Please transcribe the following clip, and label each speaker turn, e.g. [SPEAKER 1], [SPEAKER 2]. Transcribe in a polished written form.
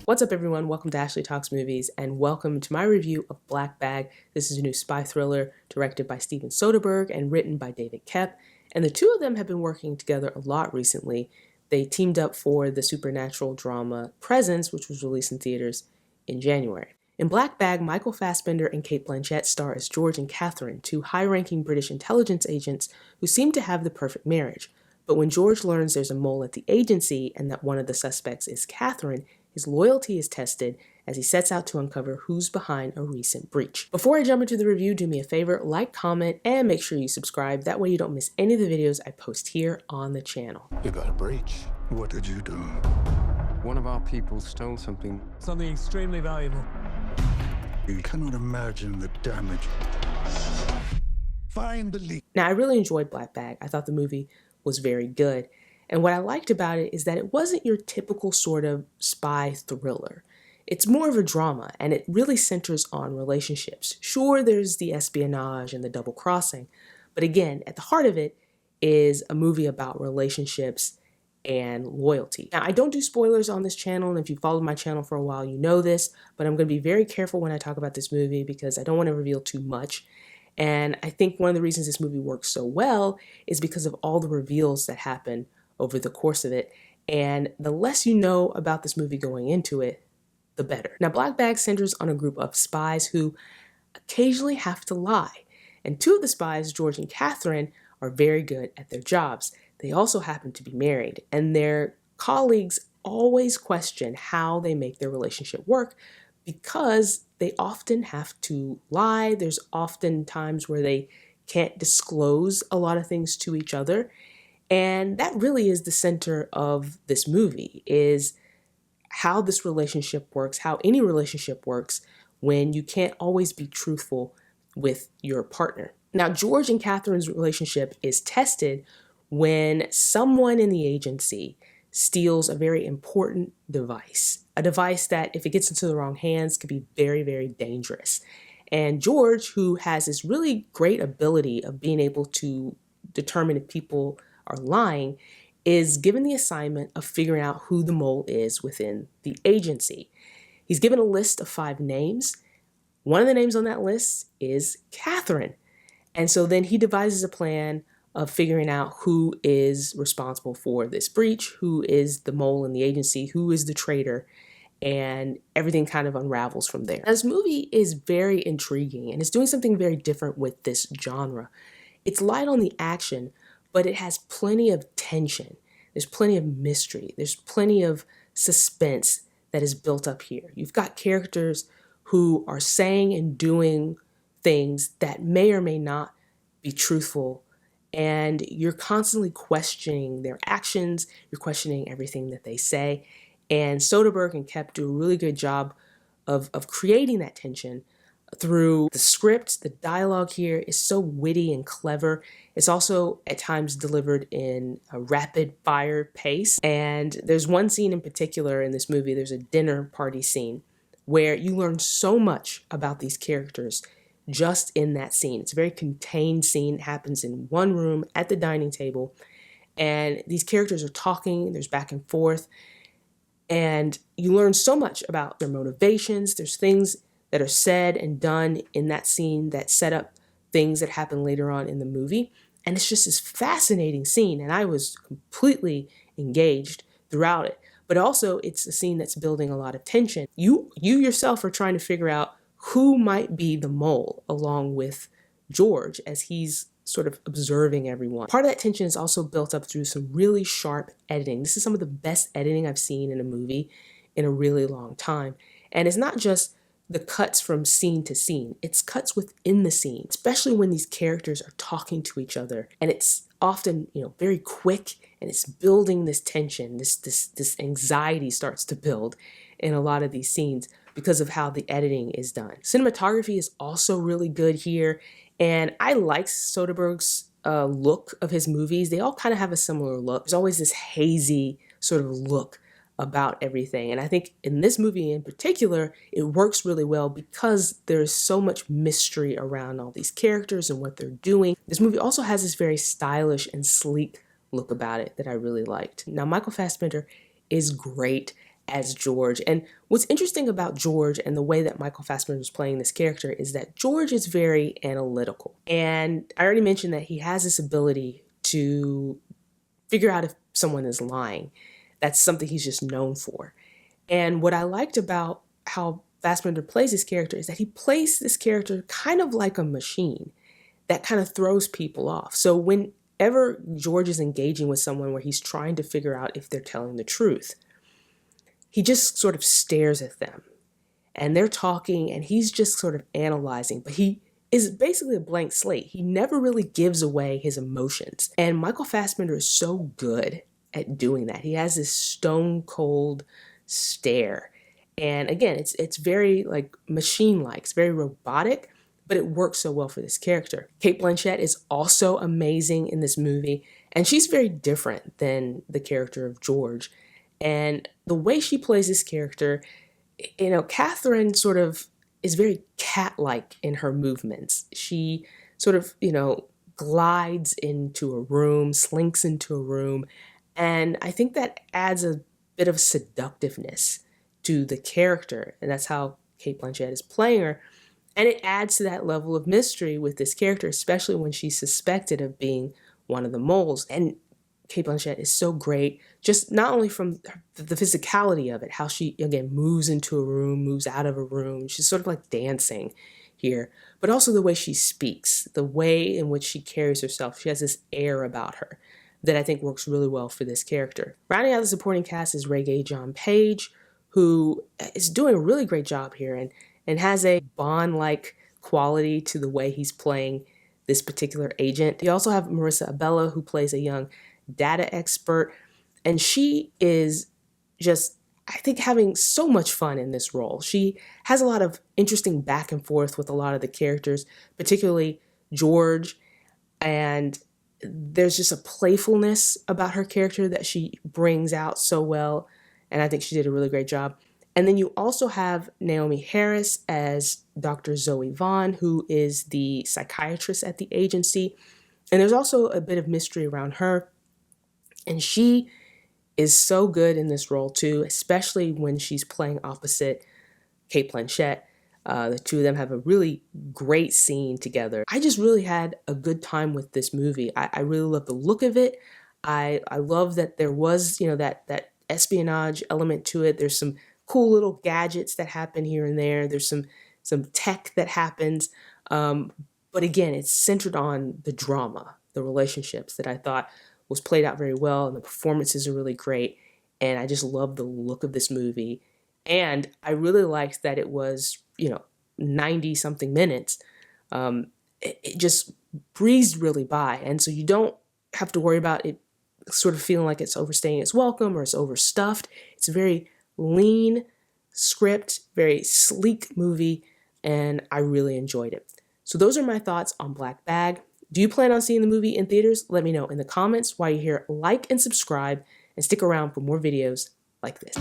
[SPEAKER 1] What's up, everyone? Welcome to Ashley Talks Movies, and welcome to my review of Black Bag. This is a new spy thriller directed by Steven Soderbergh and written by David Koepp, and the two of them have been working together a lot recently. They teamed up for the supernatural drama Presence, which was released in theaters in January. In Black Bag, Michael Fassbender and Cate Blanchett star as George and Catherine, two high-ranking British intelligence agents who seem to have the perfect marriage. But when George learns there's a mole at the agency and that one of the suspects is Catherine, his loyalty is tested as he sets out to uncover who's behind a recent breach. Before I jump into the review, do me a favor, like, comment, and make sure you subscribe. That way you don't miss any of the videos I post here on the channel.
[SPEAKER 2] You got a breach.
[SPEAKER 3] What did you do?
[SPEAKER 2] One of our people stole something.
[SPEAKER 4] Something extremely valuable.
[SPEAKER 3] You cannot imagine the damage. Find the leak.
[SPEAKER 1] Now, I really enjoyed Black Bag. I thought the movie was very good. And what I liked about it is that it wasn't your typical sort of spy thriller. It's more of a drama, and it really centers on relationships. Sure, there's the espionage and the double crossing, but again, at the heart of it is a movie about relationships and loyalty. Now, I don't do spoilers on this channel, and if you followed my channel for a while, you know this, but I'm going to be very careful when I talk about this movie because I don't want to reveal too much. And I think one of the reasons this movie works so well is because of all the reveals that happen over the course of it. And the less you know about this movie going into it, the better. Now, Black Bag centers on a group of spies who occasionally have to lie. And two of the spies, George and Catherine, are very good at their jobs. They also happen to be married, and their colleagues always question how they make their relationship work because they often have to lie. There's often times where they can't disclose a lot of things to each other. And that really is the center of this movie, is how this relationship works, how any relationship works when you can't always be truthful with your partner. Now, George and Catherine's relationship is tested when someone in the agency steals a very important device, a device that, if it gets into the wrong hands, could be very, very dangerous. And George, who has this really great ability of being able to determine if people are lying, is given the assignment of figuring out who the mole is within the agency. He's given a list of 5 names. One of the names on that list is Catherine. And so then he devises a plan of figuring out who is responsible for this breach, who is the mole in the agency, who is the traitor, and everything kind of unravels from there. Now, this movie is very intriguing, and it's doing something very different with this genre. It's light on the action, but it has plenty of tension. There's plenty of mystery. There's plenty of suspense that is built up here. You've got characters who are saying and doing things that may or may not be truthful, and you're constantly questioning their actions. You're questioning everything that they say. And Soderbergh and Koepp do a really good job of creating that tension through the script. The dialogue here is so witty and clever. It's also at times delivered in a rapid fire pace. And there's one scene in particular in this movie, there's a dinner party scene where you learn so much about these characters just in that scene. It's a very contained scene. It happens in one room at the dining table. And these characters are talking, there's back and forth. And you learn so much about their motivations. There's things that are said and done in that scene that set up things that happen later on in the movie. And it's just this fascinating scene, and I was completely engaged throughout it. But also, it's a scene that's building a lot of tension. You yourself are trying to figure out who might be the mole along with George as he's sort of observing everyone. Part of that tension is also built up through some really sharp editing. This is some of the best editing I've seen in a movie in a really long time. And it's not just the cuts from scene to scene. It's cuts within the scene, especially when these characters are talking to each other. And it's often, very quick, and it's building this tension. This anxiety starts to build in a lot of these scenes because of how the editing is done. Cinematography is also really good here. And I like Soderbergh's look of his movies. They all kind of have a similar look. There's always this hazy sort of look about everything. And I think in this movie in particular, it works really well because there's so much mystery around all these characters and what they're doing. This movie also has this very stylish and sleek look about it that I really liked. Now, Michael Fassbender is great as George. And what's interesting about George and the way that Michael Fassbender is playing this character is that George is very analytical. And I already mentioned that he has this ability to figure out if someone is lying. That's something he's just known for. And what I liked about how Fassbender plays this character is that he plays this character kind of like a machine that kind of throws people off. So whenever George is engaging with someone where he's trying to figure out if they're telling the truth, he just sort of stares at them and they're talking and he's just sort of analyzing, but he is basically a blank slate. He never really gives away his emotions. And Michael Fassbender is so good at doing that. He has this stone cold stare. And again, it's very like machine-like, it's very robotic, but it works so well for this character. Cate Blanchett is also amazing in this movie, and she's very different than the character of George. And the way she plays this character, Catherine sort of is very cat-like in her movements. She sort of, glides into a room, slinks into a room, and I think that adds a bit of seductiveness to the character, and that's how Cate Blanchett is playing her. And it adds to that level of mystery with this character, especially when she's suspected of being one of the moles. And Cate Blanchett is so great, just not only from the physicality of it, how she, again, moves into a room, moves out of a room. She's sort of like dancing here, but also the way she speaks, the way in which she carries herself. She has this air about her that I think works really well for this character. Rounding out the supporting cast is Regé-Jean Page, who is doing a really great job here and has a Bond-like quality to the way he's playing this particular agent. You also have Marisa Abela, who plays a young data expert, and she is just, I think, having so much fun in this role. She has a lot of interesting back and forth with a lot of the characters, particularly George, and there's just a playfulness about her character that she brings out so well, and I think she did a really great job. And then you also have Naomie Harris as Dr. Zoe Vaughn, who is the psychiatrist at the agency. And there's also a bit of mystery around her. And she is so good in this role too, especially when she's playing opposite Cate Blanchett. The two of them have a really great scene together. I just really had a good time with this movie. I really love the look of it. I love that there was, that espionage element to it. There's some cool little gadgets that happen here and there. There's some tech that happens. But again, it's centered on the drama, the relationships that I thought was played out very well, and the performances are really great. And I just love the look of this movie. And I really liked that it was, 90 something minutes. It just breezed really by. And so you don't have to worry about it sort of feeling like it's overstaying its welcome or it's overstuffed. It's a very lean script, very sleek movie, and I really enjoyed it. So those are my thoughts on Black Bag. Do you plan on seeing the movie in theaters? Let me know in the comments. While you're here, like and subscribe, and stick around for more videos like this.